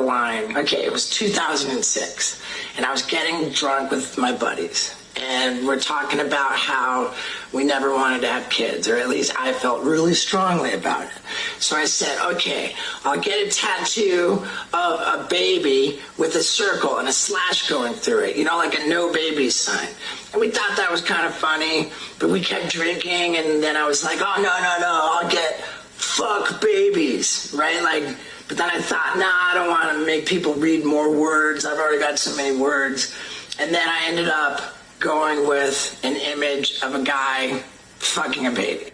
line. Okay, it was 2006, and I was getting drunk with my buddies. And we're talking about how we never wanted to have kids, or at least I felt really strongly about it. So I said, okay, I'll get a tattoo of a baby with a circle and a slash going through it, you know, like a no baby sign. And we thought that was kind of funny, but we kept drinking, and then I was like, oh, no, I'll get fuck babies, right? Like, but then I thought, nah, I don't want to make people read more words. I've already got so many words. And then I ended up going with an image of a guy fucking a baby.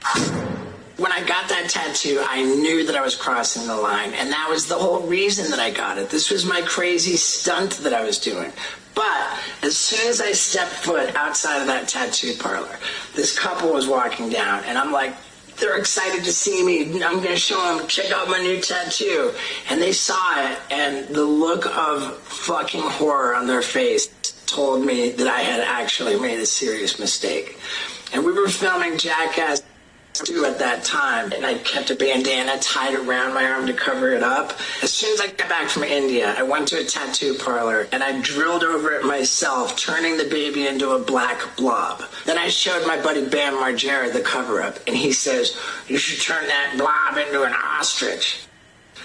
When I got that tattoo, I knew that I was crossing the line, and that was the whole reason that I got it. This was my crazy stunt that I was doing. But as soon as I stepped foot outside of that tattoo parlor, this couple was walking down, and I'm like, they're excited to see me. I'm going to show them, check out my new tattoo. And they saw it, and the look of fucking horror on their face told me that I had actually made a serious mistake. And we were filming Jackass 2 at that time, and I kept a bandana tied around my arm to cover it up. As soon as I got back from India, I went to a tattoo parlor, and I drilled over it myself, turning the baby into a black blob. Then I showed my buddy Bam Margera the cover-up, and he says, you should turn that blob into an ostrich.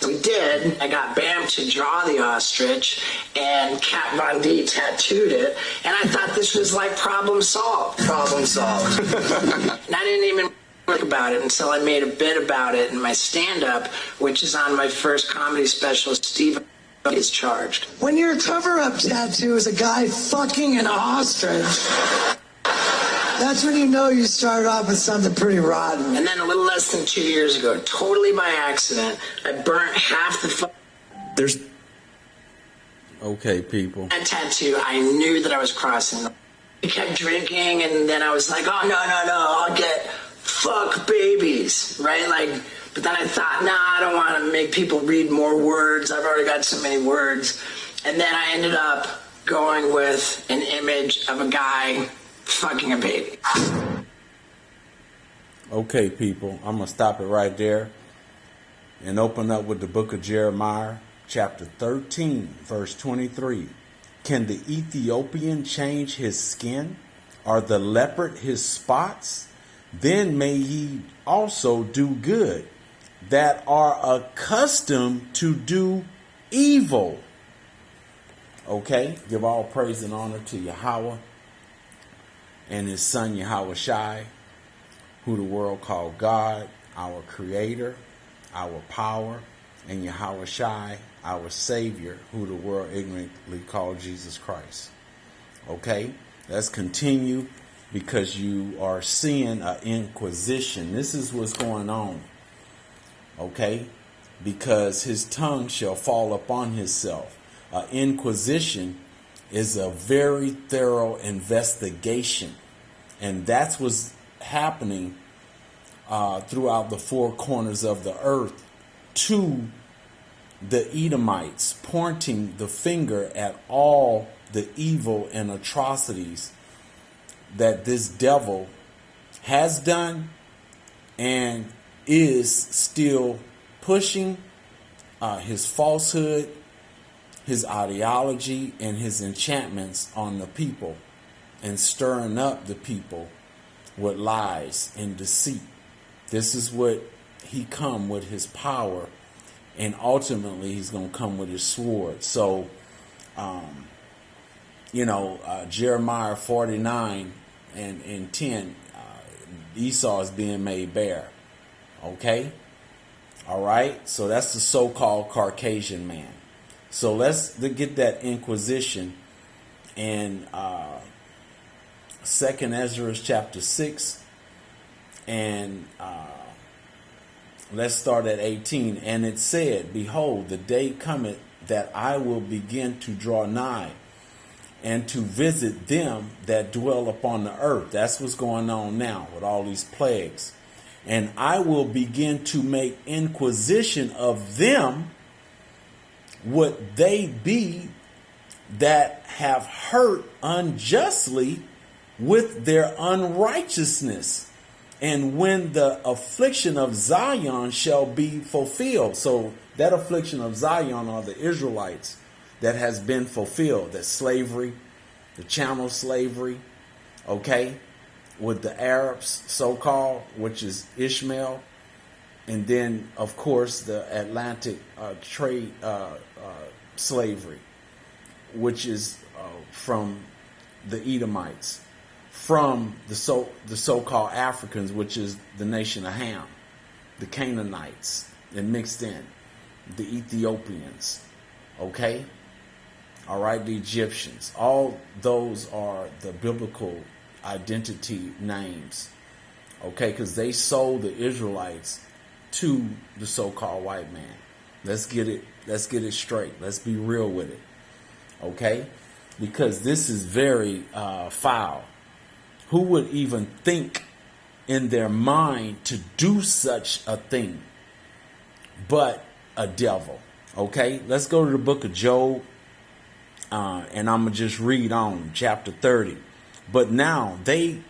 We did. I got Bam to draw the ostrich, and Kat Von D tattooed it, and I thought this was like problem solved. Problem solved. And I didn't even think about it until I made a bit about it in my stand-up, which is on my first comedy special, Steve is Charged. When your cover-up tattoo is a guy fucking an ostrich, that's when you know you started off with something pretty rotten. And then a little less than 2 years ago, totally by accident, I burnt half the There's... Okay, people. That tattoo, I knew that I was crossing the... I kept drinking, and then I was like, oh, no, I'll get fuck babies, right? Like, but then I thought, nah, I don't want to make people read more words. I've already got so many words. And then I ended up going with an image of a guy fucking a baby. Okay, people, I'm going to stop it right there and open up with the book of Jeremiah, chapter 13, verse 23. Can the Ethiopian change his skin, or the leopard his spots? Then may ye also do good, that are accustomed to do evil. Okay, give all praise and honor to Yahweh and his son Yahweh Shai, who the world called God, our creator, our power, and Yahweh Shai, our savior, who the world ignorantly called Jesus Christ. Okay, let's continue, because you are seeing an inquisition. This is what's going on. Okay, because his tongue shall fall upon himself. An inquisition is a very thorough investigation, and that's what's happening throughout the four corners of the earth to the Edomites, pointing the finger at all the evil and atrocities that this devil has done and is still pushing his falsehood, his ideology, and his enchantments on the people, and stirring up the people with lies and deceit. This is what he come with, his power, and ultimately he's going to come with his sword. So, Jeremiah 49 and 10, Esau is being made bare. Okay? All right? So that's the so-called Caucasian man. So let's get that inquisition in 2nd Ezra chapter 6, and let's start at 18. And it said, behold, the day cometh that I will begin to draw nigh and to visit them that dwell upon the earth. That's what's going on now with all these plagues. And I will begin to make inquisition of them, what they be that have hurt unjustly with their unrighteousness, and when the affliction of Zion shall be fulfilled. So That affliction of Zion are the Israelites that has been fulfilled. That slavery, the chattel slavery, okay, with the Arabs, so-called, which is Ishmael. And then, of course, the Atlantic trade slavery, which is from the Edomites, from the so-called Africans, which is the nation of Ham, the Canaanites, and mixed in, the Ethiopians, okay? All right, the Egyptians. All those are the biblical identity names, okay? Because they sold the Israelites to the so-called white man. Let's get it straight. Let's be real with it, okay? Because this is very foul. Who would even think in their mind to do such a thing but a devil? Okay, let's go to the book of Job, and I'm going to just read on chapter 30. But now they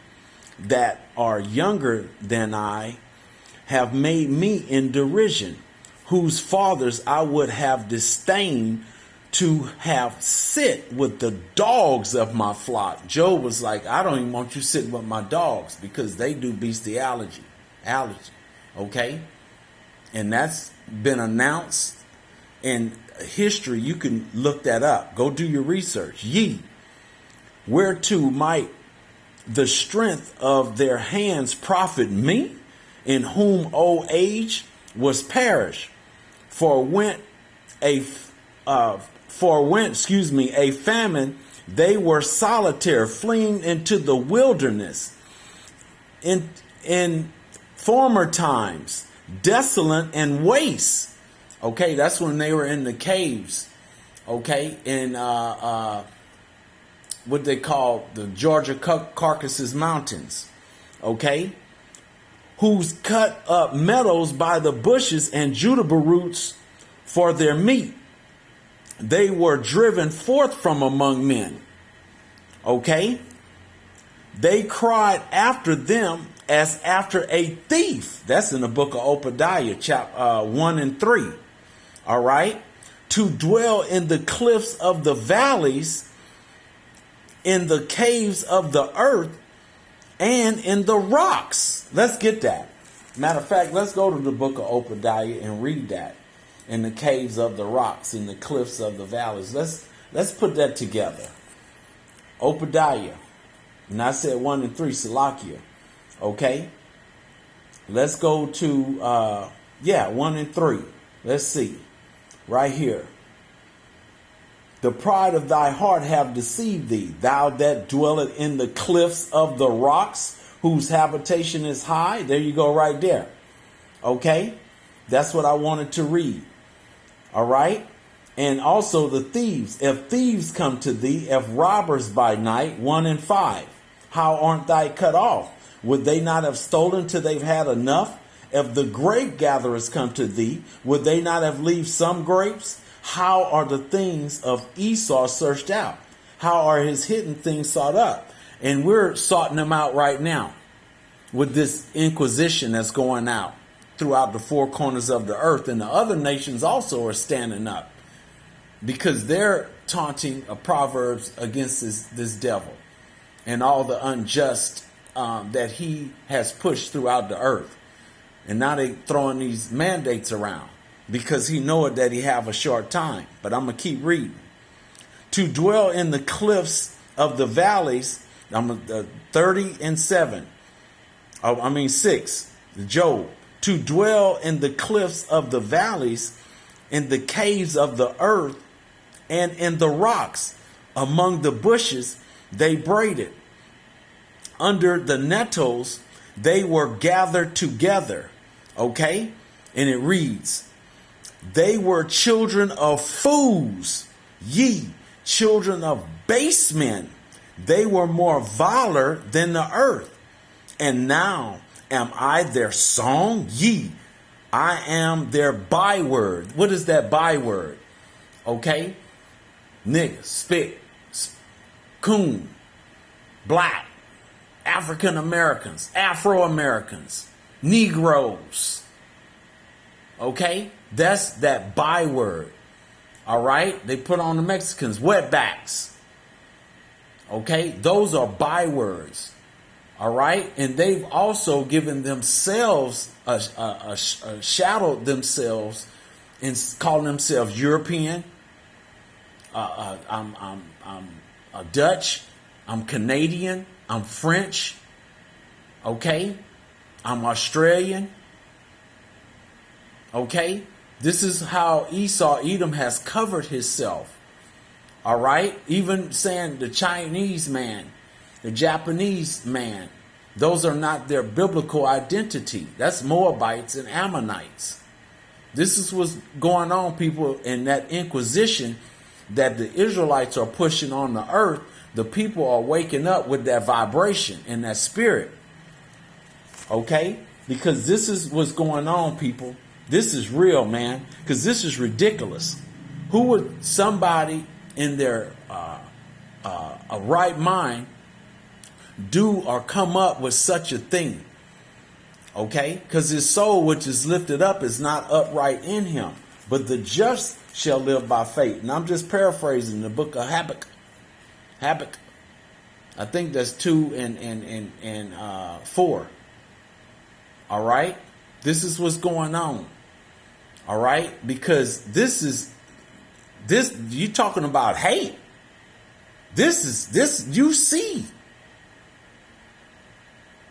that are younger than I have made me in derision, whose fathers I would have disdained to have sit with the dogs of my flock. Job was like, I don't even want you sitting with my dogs because they do bestiality. Okay? And that's been announced in history. You can look that up. Go do your research. Ye, whereto might the strength of their hands profit me, in whom old age was perished? For when a famine, they were solitary, fleeing into the wilderness. In former times, desolate and waste. Okay, that's when they were in the caves. Okay, in what they call the Georgia Caucasus Mountains. Okay, who's cut up meadows by the bushes and juniper roots for their meat. They were driven forth from among men. Okay? They cried after them as after a thief. That's in the book of Obadiah, chapter 1 and 3. All right? To dwell in the cliffs of the valleys, in the caves of the earth, and in the rocks. Let's get that. Matter of fact, let's go to the book of Obadiah and read that. In the caves of the rocks, in the cliffs of the valleys. Let's put that together. Obadiah. And I said 1 and 3, Salakia. Okay? Let's go to 1 and 3. Let's see. Right here. The pride of thy heart have deceived thee, thou that dwelleth in the cliffs of the rocks, whose habitation is high. There you go, right there. Okay? That's what I wanted to read. All right? And also the thieves. If thieves come to thee, if robbers by night, 1 and 5. How aren't thy cut off? Would they not have stolen till they've had enough? If the grape gatherers come to thee, would they not have leave some grapes? How are the things of Esau searched out? How are his hidden things sought up? And we're sorting them out right now with this inquisition that's going out throughout the four corners of the earth. And the other nations also are standing up because they're taunting Proverbs against this devil and all the unjust that he has pushed throughout the earth. And now they throwing these mandates around because he knoweth that he have a short time. But I'm going to keep reading. To dwell in the cliffs of the valleys, 30 and 7. 6, Job. To dwell in the cliffs of the valleys, in the caves of the earth, and in the rocks, among the bushes they braided. Under the nettles they were gathered together. Okay? And it reads, they were children of fools, ye children of base men. They were more viler than the earth. And now am I their song? Ye, I am their byword. What is that byword? Okay? Nigga, spit, coon, black, African Americans, Afro Americans, Negroes. Okay? That's that byword. All right. They put on the Mexicans wetbacks. Okay. Those are bywords. All right. And they've also given themselves shadowed themselves and calling themselves European. I'm Dutch. I'm Canadian. I'm French. Okay. I'm Australian. Okay. This is how Esau, Edom, has covered himself. All right. Even saying the Chinese man, the Japanese man, those are not their biblical identity. That's Moabites and Ammonites. This is what's going on, people, in that inquisition that the Israelites are pushing on the earth. The people are waking up with that vibration and that spirit. Okay? Because this is what's going on, people. This is real, man. Because this is ridiculous. Who would somebody in their a right mind do or come up with such a thing? Okay? Because his soul which is lifted up is not upright in him. But the just shall live by faith. And I'm just paraphrasing the book of Habakkuk. Habakkuk. I think that's 2 and 4. All right? This is what's going on. All right? Because this you talking about hate. This you see.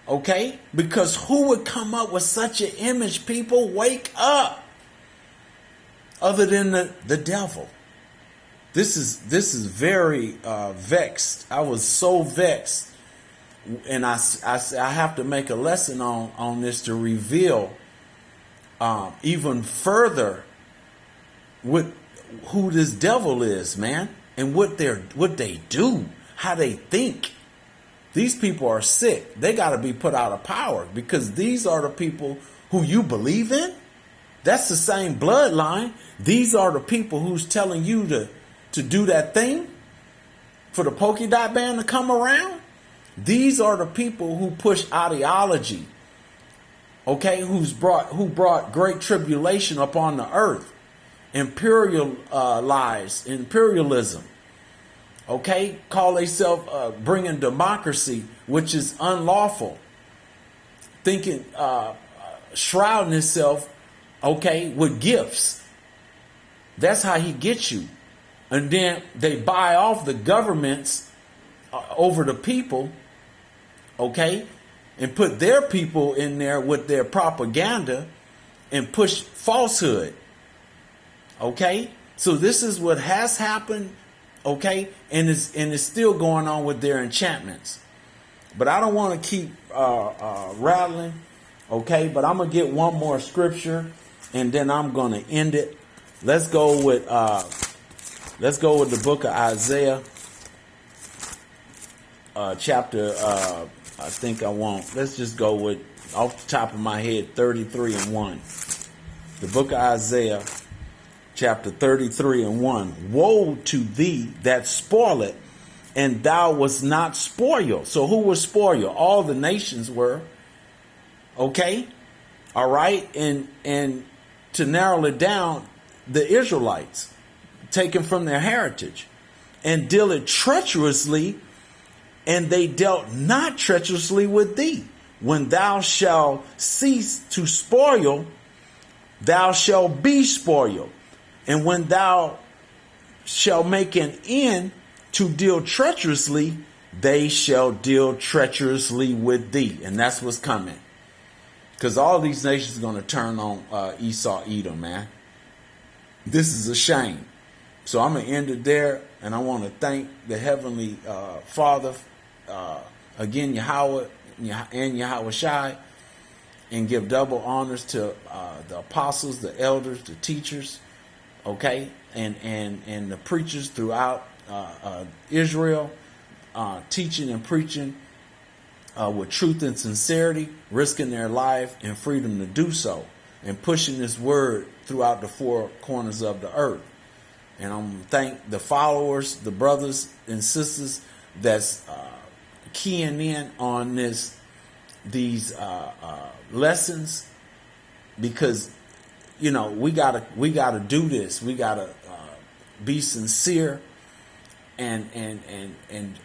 Okay? Because who would come up with such an image? People, wake up. Other than the devil. This is very vexed. I was so vexed. And I have to make a lesson on this to reveal even further who this devil is, man, and what they do, how they think. These people are sick. They got to be put out of power because these are the people who you believe in. That's the same bloodline. These are the people who's telling you to do that thing for the polka dot band to come around. These are the people who push ideology. Okay, who brought great tribulation upon the earth. Imperialism. Okay, call themselves bringing democracy, which is unlawful. Thinking, shrouding himself, okay, with gifts. That's how he gets you. And then they buy off the governments over the people, okay, and put their people in there with their propaganda and push falsehood. Okay, so this is what has happened. Okay, and it's still going on with their enchantments. But I don't want to keep rattling. Okay, but I'm gonna get one more scripture, and then I'm gonna end it. Let's go with the book of Isaiah, chapter. I think I won't. Let's just go with off the top of my head 33 and 1. The book of Isaiah. Chapter 33 and 1. Woe to thee that spoileth, and thou was not spoiled. So who was spoiled? All the nations were. Okay? All right? And to narrow it down, the Israelites, taken from their heritage, and deal it treacherously, and they dealt not treacherously with thee. When thou shalt cease to spoil, thou shalt be spoiled. And when thou shalt make an end to deal treacherously, they shall deal treacherously with thee. And that's what's coming. Because all these nations are going to turn on Esau, Edom, man. This is a shame. So I'm going to end it there. And I want to thank the Heavenly Father, again, Yahweh and Yahweh Shai, and give double honors to the apostles, the elders, the teachers, okay, and the preachers throughout Israel, teaching and preaching with truth and sincerity, risking their life and freedom to do so, and pushing this word throughout the four corners of the earth. And I'm going to thank the followers, the brothers and sisters that's keying in on these lessons, because we gotta do this. We gotta be sincere and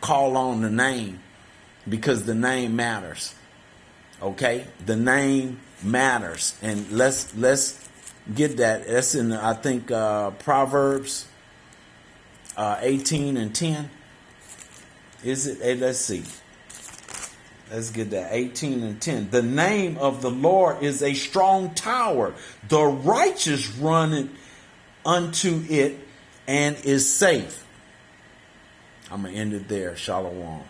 call on the name, because the name matters. Okay, the name matters, and let's get that. That's in, I think, Proverbs 18:10. Is it? Hey, let's see. Let's get that. 18:10. The name of the Lord is a strong tower. The righteous run unto it and is safe. I'm going to end it there. Shalom.